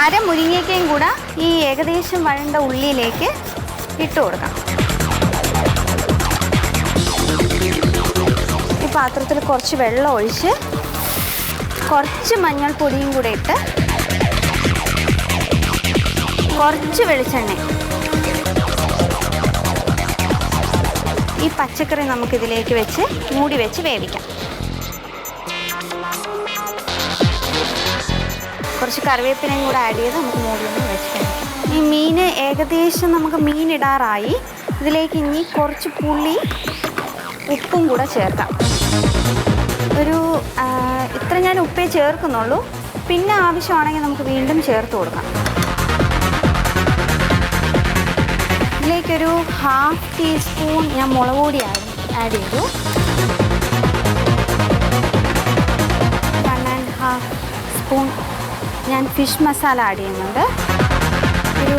അര മുരിങ്ങയ്ക്കയും കൂടെ ഈ ഏകദേശം വഴണ്ട ഉള്ളിയിലേക്ക് ഇട്ട് കൊടുക്കാം. ഈ പാത്രത്തിൽ കുറച്ച് വെള്ളം ഒഴിച്ച് കുറച്ച് മഞ്ഞൾപ്പൊടിയും കൂടെ ഇട്ട് കുറച്ച് വെളിച്ചെണ്ണ, ഈ പച്ചക്കറി നമുക്കിതിലേക്ക് വെച്ച് മൂടി വെച്ച് വേവിക്കാം. കുറച്ച് കറിവേപ്പിലയും കൂടെ ആഡ് ചെയ്ത് നമുക്ക് മൂടിയൊന്ന് വെച്ച് കഴിക്കാം. ഈ മീൻ ഏകദേശം നമുക്ക് മീൻ ഇടാറായി. ഇതിലേക്ക് ഇനി കുറച്ച് പുളി ഉപ്പും കൂടെ ചേർക്കാം. ഒരു ഇത്ര ഞാൻ ഉപ്പേ ചേർക്കുന്നുള്ളൂ, പിന്നെ ആവശ്യമാണെങ്കിൽ നമുക്ക് വീണ്ടും ചേർത്ത് കൊടുക്കാം. ഇതിലേക്കൊരു 1/2 ടീസ്പൂൺ ഞാൻ മുളക് പൊടി ആഡ് ചെയ്തു. 1.5 സ്പൂൺ ഞാൻ ഫിഷ് മസാല ആഡ് ചെയ്യുന്നുണ്ട്. ഒരു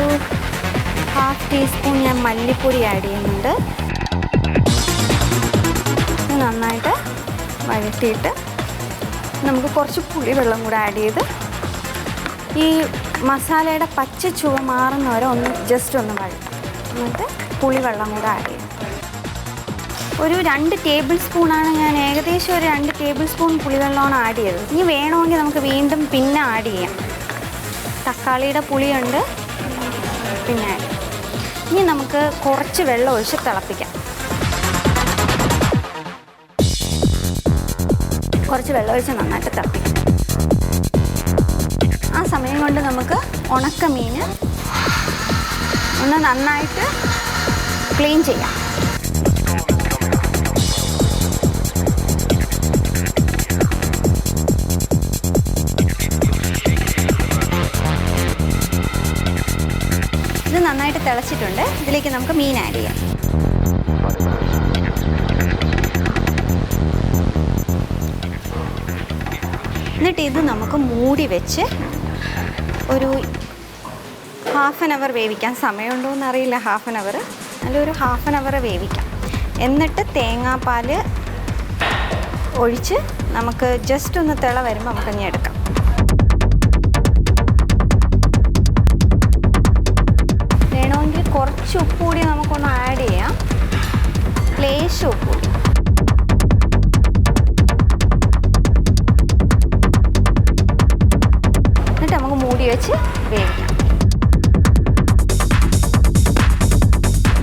1/2 ടീസ്പൂൺ ഞാൻ മല്ലിപ്പൊടി ആഡ് ചെയ്യുന്നുണ്ട്. ഇത് നന്നായിട്ട് വഴറ്റിയിട്ട് നമുക്ക് കുറച്ച് പുളിവെള്ളം കൂടെ ആഡ് ചെയ്ത് ഈ മസാലയുടെ പച്ച ചുവ മാറുന്നവരെ ജസ്റ്റ് ഒന്ന് വഴറ്റാം. എന്നിട്ട് പുളിവെള്ളം കൂടെ ആഡ് ചെയ്യും. ഒരു 2 ടേബിൾ സ്പൂണാണ് ഞാൻ ഏകദേശം ഒരു 2 ടേബിൾ സ്പൂൺ പുളിവെള്ളമാണ് ആഡ് ചെയ്തത്. ഇനി വേണമെങ്കിൽ നമുക്ക് വീണ്ടും പിന്നെ ആഡ് ചെയ്യാം. തക്കാളിയുടെ പുളിയുണ്ട് പിന്നെ. ഇനി നമുക്ക് കുറച്ച് വെള്ളം ഒഴിച്ച് തിളപ്പിക്കാം. കുറച്ച് വെള്ളം ഒഴിച്ച് നന്നായിട്ട് തിളപ്പിക്കാം. ആ സമയം കൊണ്ട് നമുക്ക് ഉണക്കമീൻ ഒന്ന് നന്നായിട്ട് ക്ലീൻ ചെയ്യാം. ഇത് നന്നായിട്ട് തിളച്ചിട്ടുണ്ട്. ഇതിലേക്ക് നമുക്ക് മീൻ ആഡ് ചെയ്യാം. എന്നിട്ട് ഇത് നമുക്ക് മൂടി വെച്ച് ഒരു 1/2 അവർ വേവിക്കാം. സമയമുണ്ടോ എന്നറിയില്ല. 1/2 അവർ നല്ലൊരു 1/2 അവർ വേവിക്കാം. എന്നിട്ട് തേങ്ങാപ്പാൽ ഒഴിച്ച് നമുക്ക് ജസ്റ്റ് ഒന്ന് തിള വരുമ്പോൾ നമുക്കഞ്ഞി എടുക്കാം. വേണമെങ്കിൽ കുറച്ച് ഉപ്പ് കൂടി നമുക്കൊന്ന് ആഡ് ചെയ്യാം. ലേശം ഉപ്പ് കൂടി. എന്നിട്ട് നമുക്ക് മൂടി വെച്ച് വേവിക്കാം.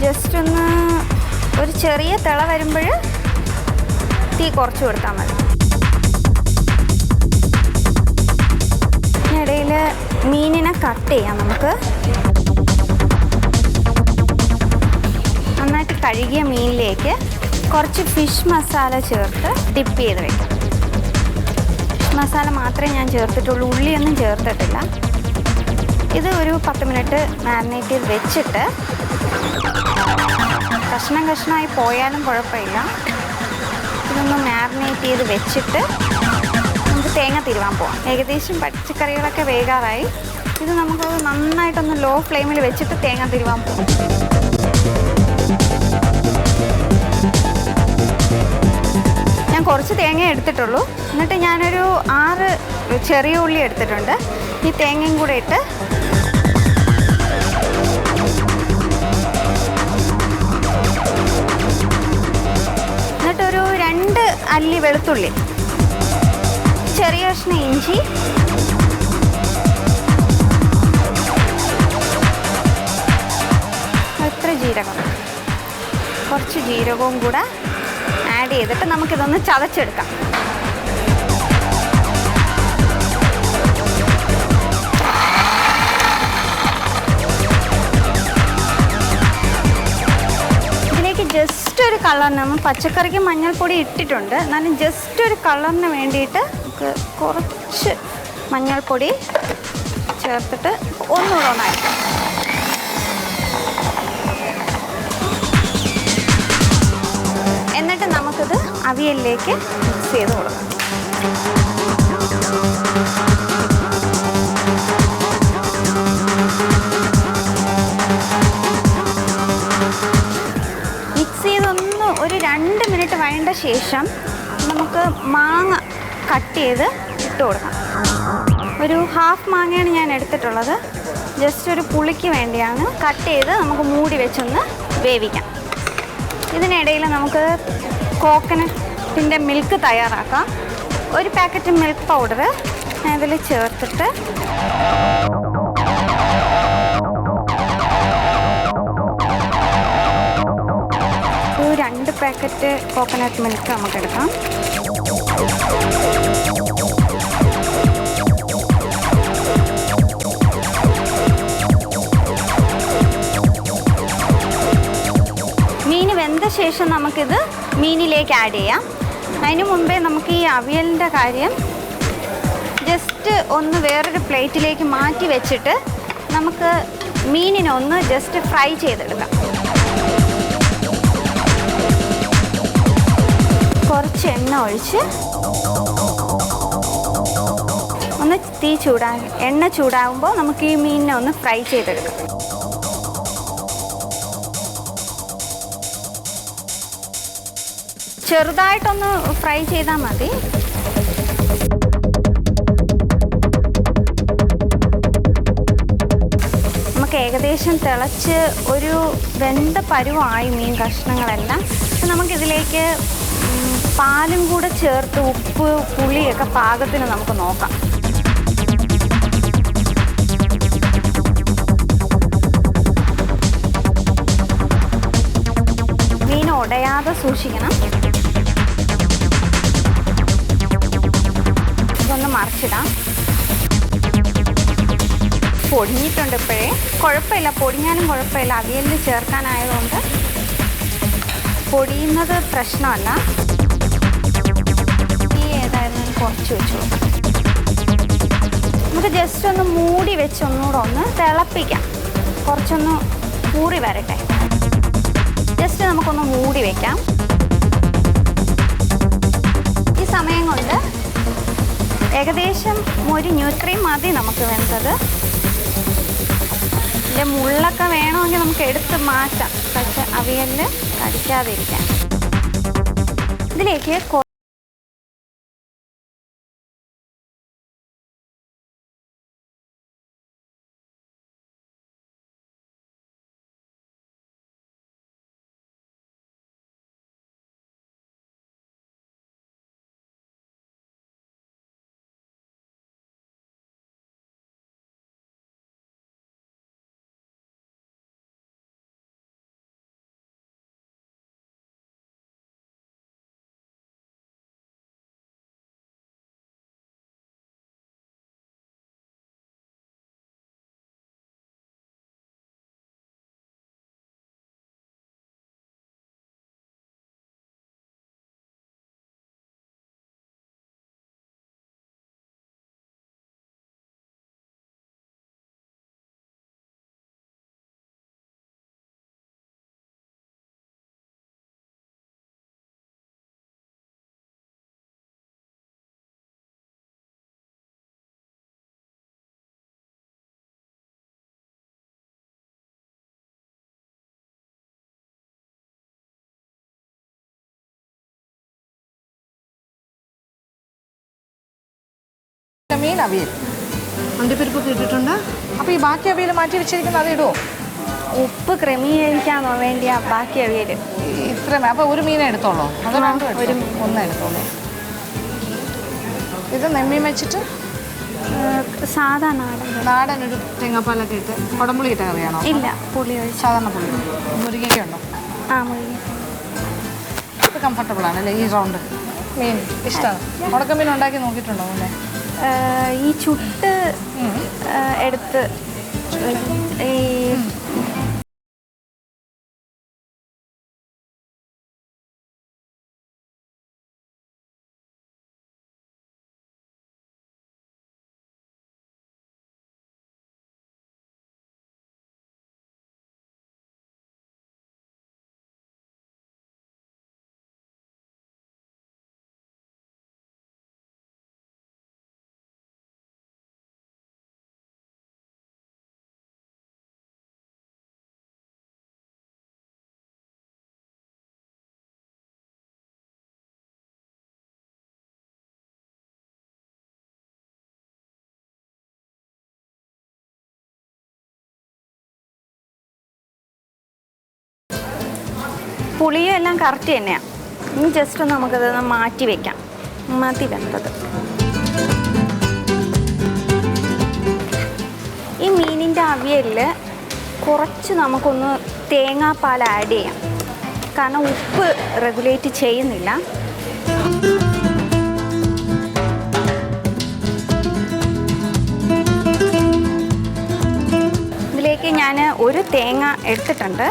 ജസ്റ്റ് ഒന്ന് ഒരു ചെറിയ തിള വരുമ്പോൾ തീ കുറച്ച് കൊടുത്താൽ മതി. ഇടയിൽ മീനിനെ കട്ട് ചെയ്യാം. നമുക്ക് നന്നായിട്ട് കഴുകിയ മീനിലേക്ക് കുറച്ച് ഫിഷ് മസാല ചേർത്ത് ഡിപ്പ് ചെയ്ത് വയ്ക്കാം. ഫിഷ് മസാല മാത്രമേ ഞാൻ ചേർത്തിട്ടുള്ളൂ, ഉള്ളിയൊന്നും ചേർത്തിട്ടില്ല. ഇത് ഒരു 10 മിനിറ്റ് മാരിനേറ്റ് ചെയ്ത് വെച്ചിട്ട് കഷ്ണമായി പോയാലും കുഴപ്പമില്ല. ഇതൊന്ന് മാരിനേറ്റ് ചെയ്ത് വെച്ചിട്ട് നമുക്ക് തേങ്ങ തിരുവാൻ പോകാം. ഏകദേശം പച്ചക്കറികളൊക്കെ വേകാറായി. ഇത് നമുക്ക് നന്നായിട്ടൊന്ന് ലോ ഫ്ലെയിമിൽ വെച്ചിട്ട് തേങ്ങ തിരുവാൻ പോകും. ഞാൻ കുറച്ച് തേങ്ങ എടുത്തിട്ടുള്ളൂ. എന്നിട്ട് ഞാനൊരു 6 ചെറിയ ഉള്ളി എടുത്തിട്ടുണ്ട്. ഈ തേങ്ങയും കൂടെ ഇട്ട് എന്നിട്ടൊരു 2 അല്ലി വെളുത്തുള്ളി, ചെറിയ കഷ്ണം ഇഞ്ചി, ഇത്ര ജീരകം, കുറച്ച് ജീരകവും കൂടെ ആഡ് ചെയ്തിട്ട് നമുക്കിതൊന്ന് ചതച്ചെടുക്കാം. ഇതിലേക്ക് ജസ്റ്റ് ഒരു കളറിന്, നമ്മൾ പച്ചക്കറിക്ക് മഞ്ഞൾപ്പൊടി ഇട്ടിട്ടുണ്ട്, എന്നാലും ജസ്റ്റ് ഒരു കളറിന് വേണ്ടിയിട്ട് നമുക്ക് കുറച്ച് മഞ്ഞൾപ്പൊടി ചേർത്തിട്ട് ഒന്നുകൂടെ ഒന്നായിരിക്കും. എന്നിട്ട് നമുക്കിത് അവിയലിലേക്ക് മിക്സ് ചെയ്ത് കൊടുക്കാം. മിക്സ് ചെയ്തൊന്ന് ഒരു 2 മിനിറ്റ് വഴണ്ട ശേഷം നമുക്ക് മാങ്ങ കട്ട് ചെയ്ത് ഇട്ട് കൊടുക്കാം. ഒരു ഹാഫ് മാങ്ങയാണ് ഞാൻ എടുത്തിട്ടുള്ളത്. ജസ്റ്റ് ഒരു പുളിക്ക് വേണ്ടിയാണ്. കട്ട് ചെയ്ത് നമുക്ക് മൂടി വെച്ചൊന്ന് വേവിക്കാം. ഇതിനിടയിൽ നമുക്ക് കോക്കനട്ടിൻ്റെ മിൽക്ക് തയ്യാറാക്കാം. ഒരു പാക്കറ്റ് മിൽക്ക് പൗഡർ ഇതിൽ ചേർത്തിട്ട് ഒരു 2 പാക്കറ്റ് കോക്കനട്ട് മിൽക്ക് നമുക്കെടുക്കാം. മീൻ വെന്ത ശേഷം നമുക്കിത് മീനിലേക്ക് ആഡ് ചെയ്യാം. അതിന് മുമ്പേ നമുക്ക് ഈ അവിയലിൻ്റെ കാര്യം ജസ്റ്റ് ഒന്ന് വേറൊരു പ്ലേറ്റിലേക്ക് മാറ്റി വെച്ചിട്ട് നമുക്ക് മീനിനൊന്ന് ജസ്റ്റ് ഫ്രൈ ചെയ്തെടുക്കാം. കുറച്ച് എണ്ണ ഒഴിച്ച് ഒന്ന് എണ്ണ ചൂടാകുമ്പോൾ നമുക്ക് ഈ മീനിനെ ഒന്ന് ഫ്രൈ ചെയ്തെടുക്കാം. ചെറുതായിട്ടൊന്ന് ഫ്രൈ ചെയ്താൽ മതി. നമുക്ക് ഏകദേശം തിളച്ച് ഒരു വെന്ത പരുവമായി മീൻ കഷ്ണങ്ങളെല്ലാം. നമുക്കിതിലേക്ക് പാലും കൂടെ ചേർത്ത് ഉപ്പ് പുളിയൊക്കെ പാകത്തിന് നമുക്ക് നോക്കാം. മീൻ ഉടയാതെ സൂക്ഷിക്കണം. ഇതൊന്ന് മറിച്ചിടാം. പൊടിഞ്ഞിട്ടുണ്ട് ഇപ്പോഴേ. കുഴപ്പമില്ല, പൊടിഞ്ഞാലും കുഴപ്പമില്ല. അവിയലിൽ ചേർക്കാനായതുകൊണ്ട് പൊടിയുന്നത് പ്രശ്നമല്ല. ഈ ഏതായാലും കുറച്ച് വെച്ചു. നമുക്ക് ജസ്റ്റ് ഒന്ന് മൂടി വെച്ച് ഒന്നുകൂടെ ഒന്ന് തിളപ്പിക്കാം. കുറച്ചൊന്ന് ഊറി വരട്ടെ. ജസ്റ്റ് നമുക്കൊന്ന് മൂടി വയ്ക്കാം. ഈ സമയം കൊണ്ട് ഏകദേശം ഒരു ന്യൂട്രീൻ മതി നമുക്ക് വെന്തത്. ഇതിൻ്റെ മുള്ളൊക്കെ വേണമെങ്കിൽ നമുക്ക് എടുത്ത് മാറ്റാം. പക്ഷെ അവിയലിൽ കടിക്കാതിരിക്കാൻ. ഇതിലേക്ക് മീൻ അവിയൽ അണ്ടിപ്പരിപ്പൊക്കെ ഇട്ടിട്ടുണ്ട്. അപ്പോൾ ഈ ബാക്കി അവിയൽ മാറ്റി വെച്ചിരിക്കുന്നത് അത് ഇടുമോ? ഉപ്പ് ക്രമീകരിക്കാൻ വേണ്ടിയാ ബാക്കി അവിയൽ ഇത്രയും. അപ്പോൾ ഒരു മീനെ എടുത്തോളൂ. അത് ഒരു ഒന്നേ എടുത്തോളൂ. ഇത് നെമ്മീൻ വെച്ചിട്ട് സാധാ നാടൻ ഒരു തേങ്ങാപ്പാലൊക്കെ ഇട്ട് കുടംപുളി ഇട്ട കറിയാണോ? ഇല്ല, പുളി ഒഴിച്ച് സാധാരണ പുളി. മുരിങ്ങയ്ക്ക ഉണ്ടോ? മുരിങ്ങ. ഇത് കംഫർട്ടബിൾ ആണല്ലേ ഈ റൗണ്ട് മീൻ? ഇഷ്ടമാണ്. ഉണക്കമീൻ ഉണ്ടാക്കി നോക്കിയിട്ടുണ്ടോ അല്ലേ? ഈ ചുട്ട് എടുത്ത് ഈ പുളിയും എല്ലാം കറക്റ്റ് തന്നെയാണ്. ഇനി ജസ്റ്റ് ഒന്ന് നമുക്കത് മാറ്റി വയ്ക്കാം. മതി വെന്തത്. ഈ മീനിൻ്റെ അവിയലിൽ കുറച്ച് നമുക്കൊന്ന് തേങ്ങാപ്പാൽ ആഡ് ചെയ്യാം. കാരണം ഉപ്പ് റെഗുലേറ്റ് ചെയ്യുന്നില്ല. ഇതിലേക്ക് ഞാൻ ഒരു തേങ്ങ എടുത്തിട്ടുണ്ട്.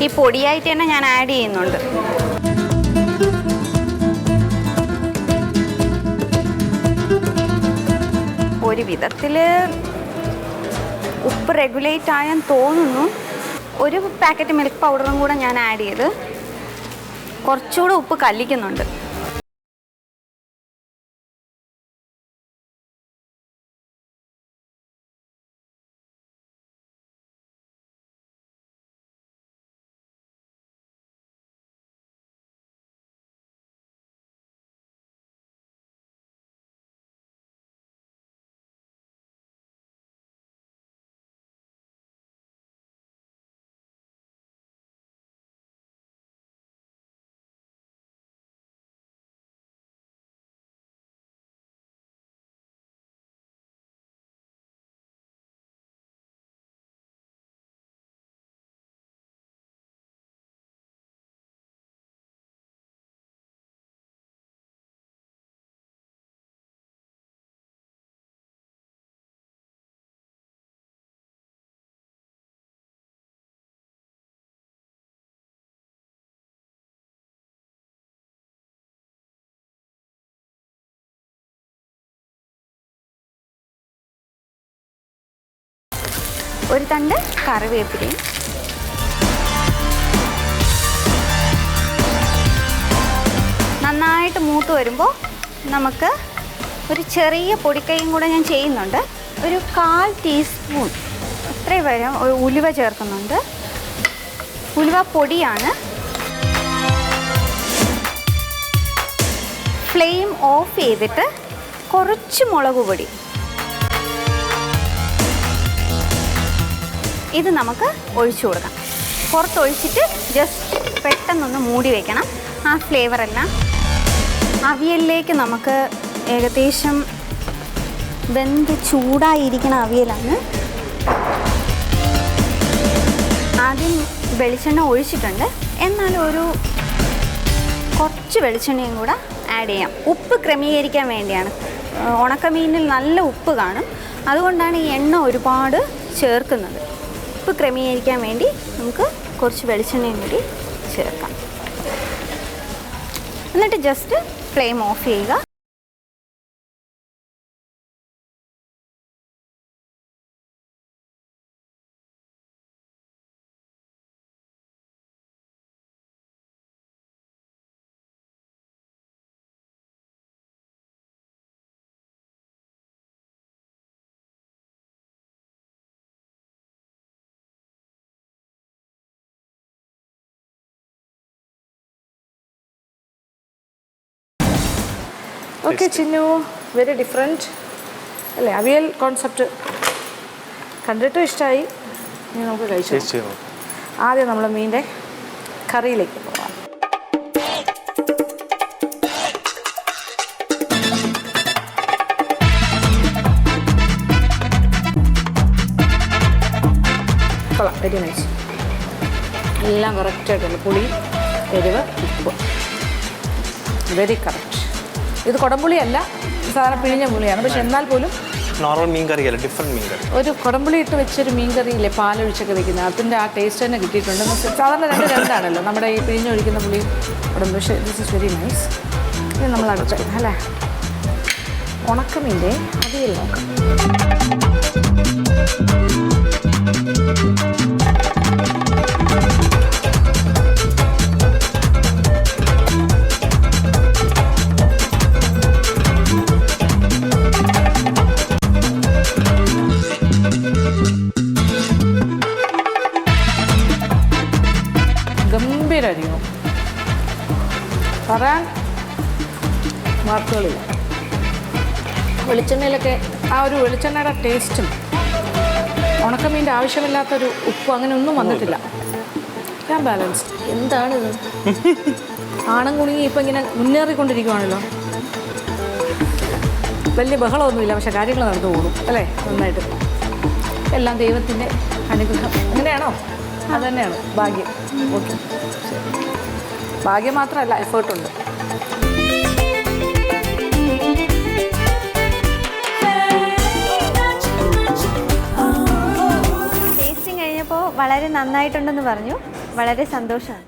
ഈ പൊടിയായിട്ട് തന്നെ ഞാൻ ആഡ് ചെയ്യുന്നുണ്ട്. ഒരു വിധത്തിൽ ഉപ്പ് റെഗുലേറ്റ് ആയെന്ന് തോന്നുന്നു. ഒരു പാക്കറ്റ് മിൽക്ക് പൗഡറും കൂടെ ഞാൻ ആഡ് ചെയ്ത് കുറച്ചുകൂടെ ഉപ്പ് കല്ലിക്കുന്നുണ്ട്. ഒരു തണ്ട് കറിവേപ്പിലയും നന്നായിട്ട് മൂത്ത് വരുമ്പോൾ നമുക്ക് ഒരു ചെറിയ പൊടിക്കൈയും കൂടെ ഞാൻ ചെയ്യുന്നുണ്ട്. ഒരു 1/4 ടീസ്പൂൺ ഇത്രയും വരെ ഉലുവ ചേർക്കുന്നുണ്ട്. ഉലുവ പൊടിയാണ്. ഫ്ലെയിം ഓഫ് ചെയ്തിട്ട് കുറച്ച് മുളക് പൊടി ഇത് നമുക്ക് ഒഴിച്ചു കൊടുക്കാം. പുറത്തൊഴിച്ചിട്ട് ജസ്റ്റ് പെട്ടെന്നൊന്ന് മൂടി വയ്ക്കണം. ആ ഫ്ലേവറെല്ലാം അവിയലിലേക്ക് നമുക്ക് ഏകദേശം വെന്ത് ചൂടായിരിക്കുന്ന അവിയലാണ്. ആദ്യം വെളിച്ചെണ്ണ ഒഴിച്ചിട്ടുണ്ട്. എന്നാലും ഒരു കുറച്ച് വെളിച്ചെണ്ണയും കൂടെ ആഡ് ചെയ്യാം. ഉപ്പ് ക്രമീകരിക്കാൻ വേണ്ടിയാണ്. ഉണക്കമീനിൽ നല്ല ഉപ്പ് കാണും. അതുകൊണ്ടാണ് ഈ എണ്ണ ഒരുപാട് ചേർക്കുന്നത്. ഉപ്പ് ക്രമീകരിക്കാൻ വേണ്ടി നമുക്ക് കുറച്ച് വെളിച്ചെണ്ണയും കൂടി ചേർക്കാം. എന്നിട്ട് ജസ്റ്റ് ഫ്ലെയിം ഓഫ് ചെയ്യുക. ഓക്കെ ചിന്നു, വെരി ഡിഫറെൻറ്റ് അല്ലേ? അവിയൽ കോൺസെപ്റ്റ് കണ്ടിട്ടും ഇഷ്ടമായി. ഇനി നമുക്ക് കഴിച്ചു. ആദ്യം നമ്മൾ മീൻ്റെ കറിയിലേക്ക് പോകാം. കൊള്ളാം, വെരി നൈസ്. എല്ലാം കറക്റ്റായിട്ടുള്ള പുളി, എരിവ്, ഉപ്പ്, വെരി കറക്റ്റ്. ഇത് കുടംപുളി അല്ല, സാധാരണ പിഴിഞ്ഞ പുളിയാണ്. പക്ഷെ എന്നാൽ പോലും നോർമൽ മീൻ കറി അല്ല, ഡിഫറെൻറ്റ് മീൻ കറി. ഒരു കുടംപുളി ഇട്ട് വെച്ചൊരു മീൻ കറിയില്ലേ, പാലൊഴിച്ചൊക്കെ വെക്കുന്നത്, അതിൻ്റെ ആ ടേസ്റ്റ് തന്നെ കിട്ടിയിട്ടുണ്ട്. സാധാരണ രണ്ടാണല്ലോ നമ്മുടെ ഈ പിഴിഞ്ഞൊഴിക്കുന്ന പുളിയും കുടംപുളി. പക്ഷേ ദിസ് ഇസ് വെരി നൈസ്. ഇത് നമ്മൾ അടുത്ത് അല്ലേ ഉണക്കമീൻ്റെ അവിയൽ നോക്കാം. ഗംഭീരമായിരിക്കും, പറയാൻ വാക്കുകളില്ല. വെളിച്ചെണ്ണയിലൊക്കെ ആ ഒരു വെളിച്ചെണ്ണയുടെ ടേസ്റ്റും ഉണക്കമീൻ്റെ ആവശ്യമില്ലാത്തൊരു ഉപ്പ് അങ്ങനെ ഒന്നും വന്നിട്ടില്ല. ഞാൻ ബാലൻസ്ഡ്. എന്താണിത്? ആണം കുണുങ്ങി ഇപ്പം ഇങ്ങനെ മുന്നേറിക്കൊണ്ടിരിക്കുവാണല്ലോ. വലിയ ബഹളമൊന്നുമില്ല, പക്ഷെ കാര്യങ്ങൾ നടന്നു പോകും അല്ലേ? നന്നായിട്ട്. എല്ലാം ദൈവത്തിൻ്റെ അനുഗ്രഹം. അങ്ങനെയാണോ? അത് തന്നെയാണ് ഭാഗ്യം. ഓക്കെ, ഭാഗ്യം മാത്രമല്ല, എഫേർട്ടുണ്ട്. ടേസ്റ്റിംഗ് കഴിഞ്ഞപ്പോൾ വളരെ നന്നായിട്ടുണ്ടെന്ന് പറഞ്ഞു. വളരെ സന്തോഷമാണ്.